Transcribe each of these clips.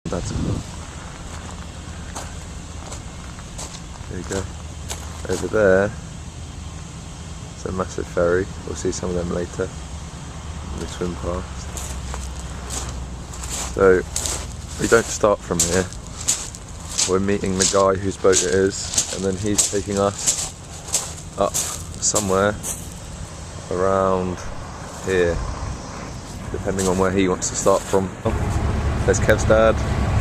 That's cool. There you go. Over there, it's a massive ferry. We'll see some of them later. We swim past. So we don't start from here. We're meeting the guy whose boat it is, and then he's taking us up somewhere around here, depending on where he wants to start from. There's Kev's dad,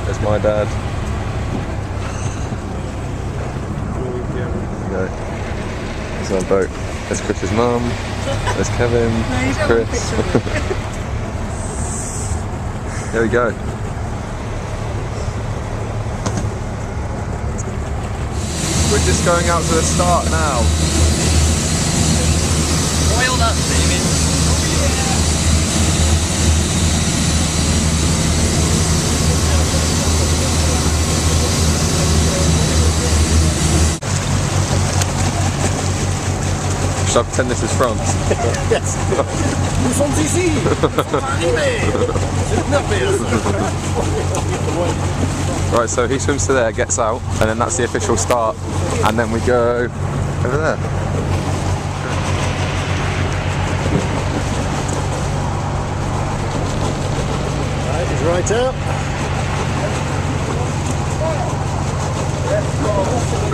there's my dad. There's our boat. There's Chris's mum, there's Kevin, there's Chris. There we go. We're just going out to the start now. Oiled up, baby. Should I pretend this is France? Yes. Nous sommes ici. Right, so he swims to there, gets out, and then that's the official start, and then we go over there. Right, he's right up.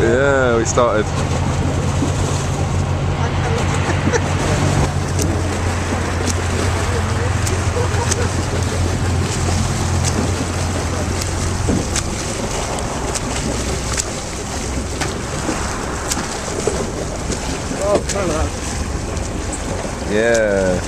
Yeah, we started. Yeah.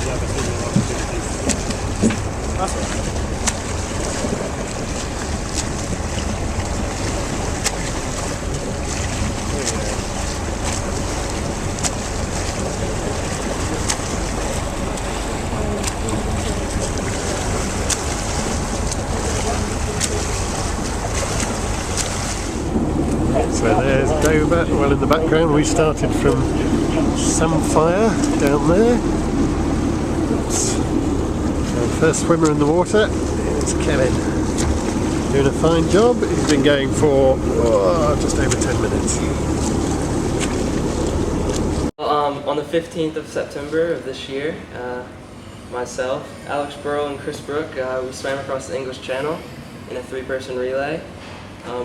So there's Dover. Well, in the background, we started from Samphire down there. That's our first swimmer in the water. It's Kevin. Doing a fine job. He's been going for just over 10 minutes. On the 15th of September of this year, myself, Alex Burrell, and Chris Brook, we swam across the English Channel in a 3-person relay.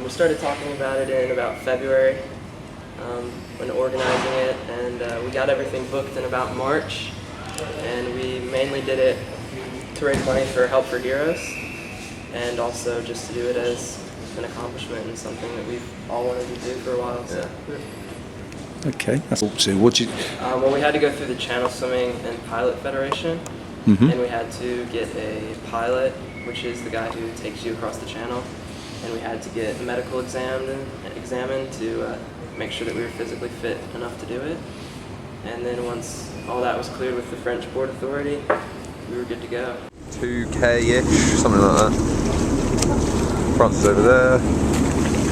We started talking about it in about February when organizing it, and we got everything booked in about March, and we mainly did it to raise money for Help for Heroes, and also just to do it as an accomplishment and something that we've all wanted to do for a while. So. Okay. So what you? Well, we had to go through the Channel Swimming and Pilot Federation, and we had to get a pilot, which is the guy who takes you across the channel, and we had to get a medical examined to make sure that we were physically fit enough to do it. And then once all that was cleared with the French Port Authority, we were good to go. 2K-ish, something like that. Francis over there,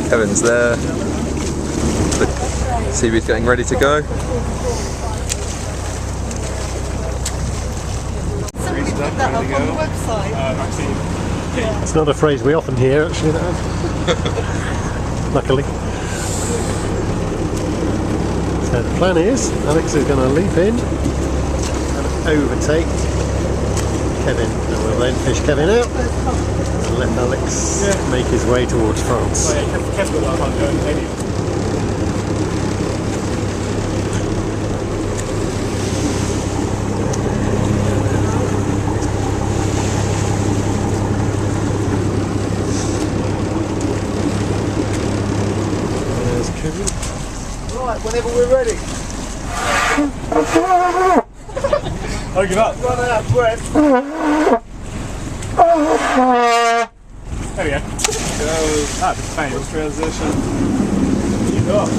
Kevin's there. The Seaweed's getting ready to go. Somebody put that up on the website. It's not a phrase we often hear, actually, luckily. So the plan is, Alex is going to leap in and overtake Kevin, and we'll then fish Kevin out and let Alex make his way towards France. There's Kevin. Right, whenever we're ready. Oh, give up. Run out of breath. There we go. Ah, famous transition. Keep up.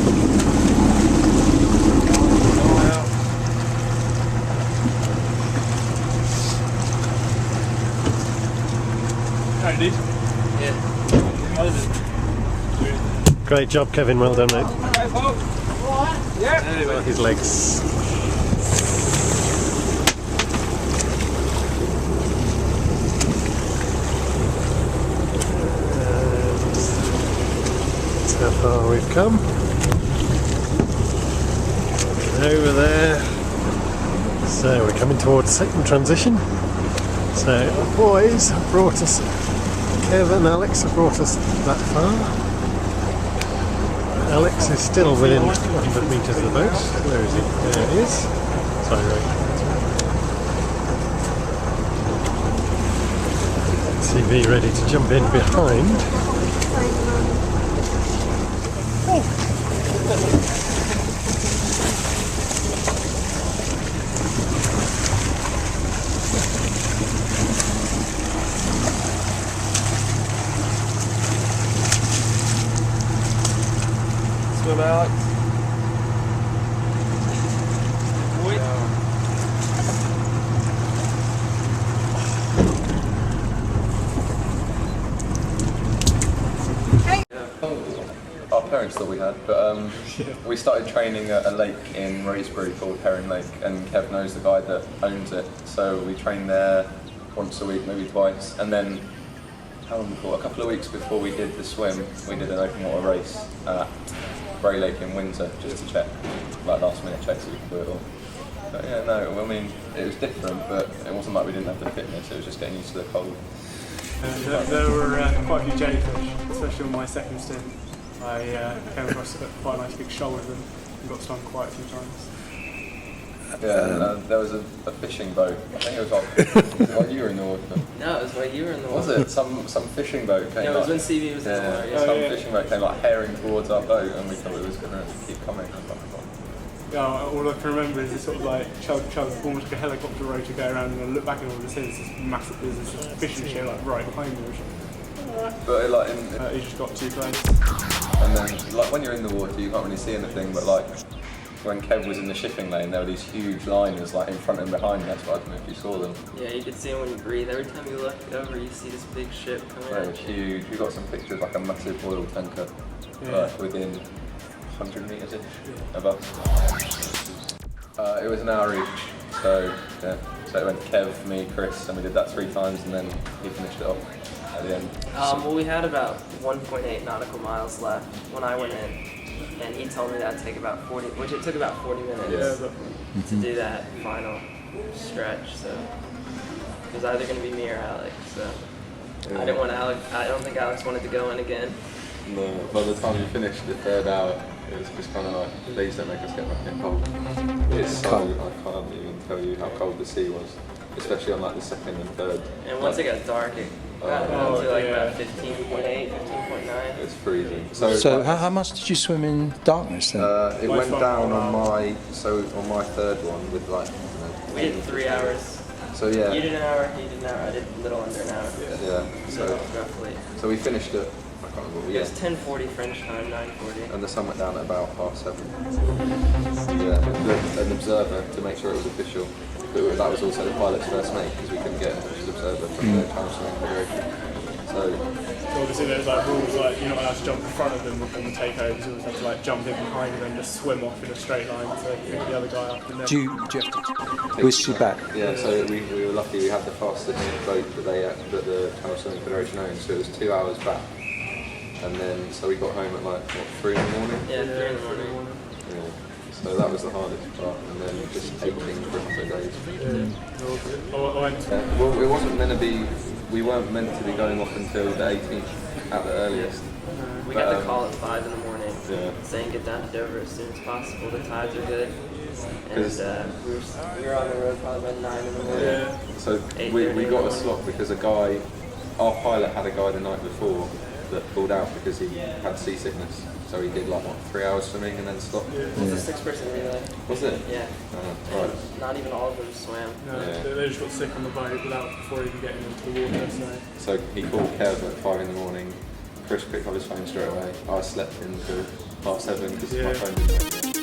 Alright, dude. Yeah. Great job, Kevin. Well done, mate. Alright, folks. Yeah. His legs. how far we've come. And over there. So we're coming towards second transition. So the boys have brought us, Kev and Alex have brought us that far. Alex is still within 100 metres of the boat. Where is he? There he is. Sorry, Right. TV ready to jump in behind. Swim, Alex. Our parents thought we had, but we started training at a lake in Rosebery called Herring Lake, and Kev knows the guy that owns it, so we trained there once a week, maybe twice, and then how long before? A couple of weeks before we did the swim, we did an open water race at Bray Lake in winter, just to check, like last minute checks so we could do it all. But yeah, no, I mean, it was different, but it wasn't like we didn't have the fitness, it was just getting used to the cold. There were quite a few jellyfish, especially on my second stint. I came across quite a nice big shoal with them and got stung quite a few times. Yeah, and there was a fishing boat. I think it was like you were in the water. No, it was while you were in the water. Was it? Some fishing boat came. Yeah, it was when CB was in the water. Yeah. Some fishing boat came like herring towards our boat, and we thought it was going to keep coming. Yeah, all I can remember is this sort of like chug, almost like a helicopter road to go around, and I look back and all this is this massive business, this fishing ship like right behind me. But like he just got too close. And then like when you're in the water, you can't really see anything. But like when Kev was in the shipping lane, there were these huge liners like in front and behind. That's why I don't know if you saw them. Yeah, you could see them when you breathe. Every time you look over, you see this big ship coming out. They were huge. We got some pictures like a massive oil tanker, like within 100 metres of us. It was an hour each, so yeah. So it went Kev, me, Chris, and we did that 3 times, and then he finished it off at the end. Well, we had about 1.8 nautical miles left when I went in, and he told me that'd take about 40, which it took about 40 minutes to do that final stretch. So it was either going to be me or Alex. So I didn't want Alex. I don't think Alex wanted to go in again. No, by the time we finished the 3rd hour, it was just kind of like, please don't make us get back in cold. It's so, I can't even tell you how cold the sea was, especially on like the 2nd and 3rd. And once it got dark, it got down to like about 15.8, 15.9. It's freezing. So how much did you swim in darkness then? It went down on my 3rd one with like, we did 3 hours. So yeah. You did an hour, he did an hour, I did a little under an hour. Yeah. So roughly. So we finished at, I can't remember. It was 10:40 French time, 9:40. And the sun went down at about 7:30. Yeah. An observer to make sure it was official. But that was also the pilot's first mate because we couldn't get an official observer from the Channel Swimming Federation. So obviously there's like rules like you're not allowed to jump in front of them on the takeovers. You always have to like jump in behind them and just swim off in a straight line to pick the other guy up. And Do you have to whisk you back? Yeah, so we were lucky. We had the fastest boat that the Channel Swimming Federation owns, so it was 2 hours back. And then so we got home at like what, 3 in the morning. Yeah, 3 in the morning. Yeah. So that was the hardest part, and then just aching for a couple of days. Well, it wasn't meant to be. We weren't meant to be going off until the 18th at the earliest. We got the call at 5 in the morning, Yeah. saying get down to Dover as soon as possible. The tides are good, and we were on the road probably by 9 in the morning. Yeah. So we got a slot because our pilot had a guy the night before that pulled out because he had seasickness. So he did like what, 3 hours swimming and then stopped. It was a 6-person relay. Was it? Yeah. Right. Not even all of them swam. No, they just got sick on the boat before even getting into the water. So he called Kev at 5 in the morning. Chris picked up his phone straight away. I slept until 7:30 because my phone didn't work.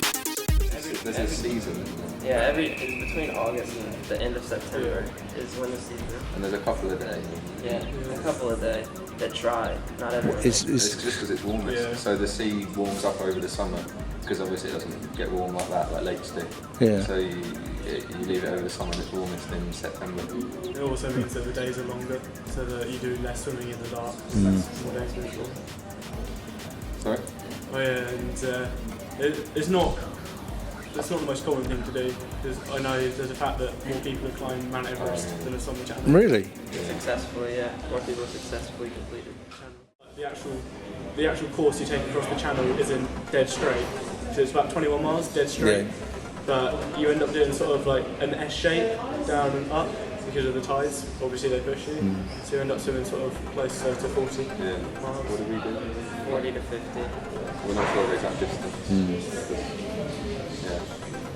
There's a season, isn't there? Yeah, it's between August and the end of September is when the season. And there's a couple of days. Yeah, a couple a day that try. Not everyone. It's just because it's warmest. Yeah. So the sea warms up over the summer because obviously it doesn't get warm like that, like lakes do. Yeah. So you leave it over the summer and it's warmest in September. It also means that the days are longer, so that you do less swimming in the dark. That's more days before. Sorry? Oh yeah, and it's not the most common thing to do. I know there's a fact that more people have climbed Mount Everest than have on the channel. Really? Successfully, yeah. More people successfully completed. The actual course you take across the channel isn't dead straight. So it's about 21 miles dead straight. Yeah. But you end up doing sort of like an S shape down and up because of the tides. Obviously they push you. So you end up swimming sort of closer to 40 Yeah. miles. What did we do? 40 to 50. We're not sure the exact distance. Yeah.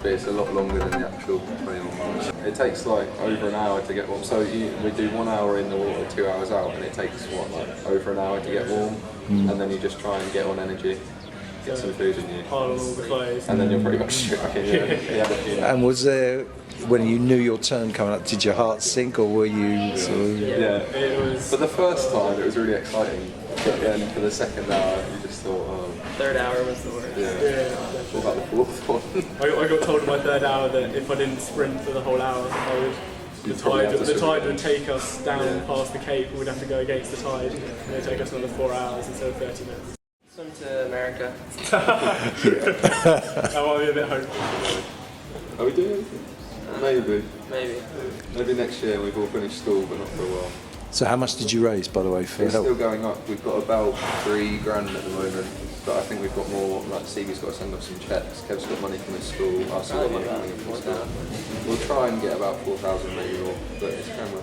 But it's a lot longer than the actual 21 miles. It takes like over an hour to get warm. So we do 1 hour in the water, 2 hours out, and it takes like over an hour to get warm. And then you just try and get on energy, get some food in you, Pile on all the clothes. and then you're pretty much straight back in. Yeah. And was there, when you knew your turn coming up, did your heart sink, or were you sort of... Yeah. It was. For the first time, it was really exciting. But then for the second hour, you just thought, oh, Third hour was the worst. Yeah. what about the fourth one? I got told in my third hour that if I didn't sprint for the whole hour, the tide would take us down past the Cape. We'd have to go against the tide, and it would take us another 4 hours instead of 30 minutes. Swim to America. That might be a bit hopeful. Are we doing anything? Maybe. Maybe. Next year we've all finished school, but not for a while. So how much did you raise, by the way, for It's help? still going up. We've got about $3,000 at the moment, but I think we've got more. Like Stevie's got to send us some checks. Kev's got money from his school. I've still got money coming in from school. We'll try and get about 4,000 maybe more, but it's camera.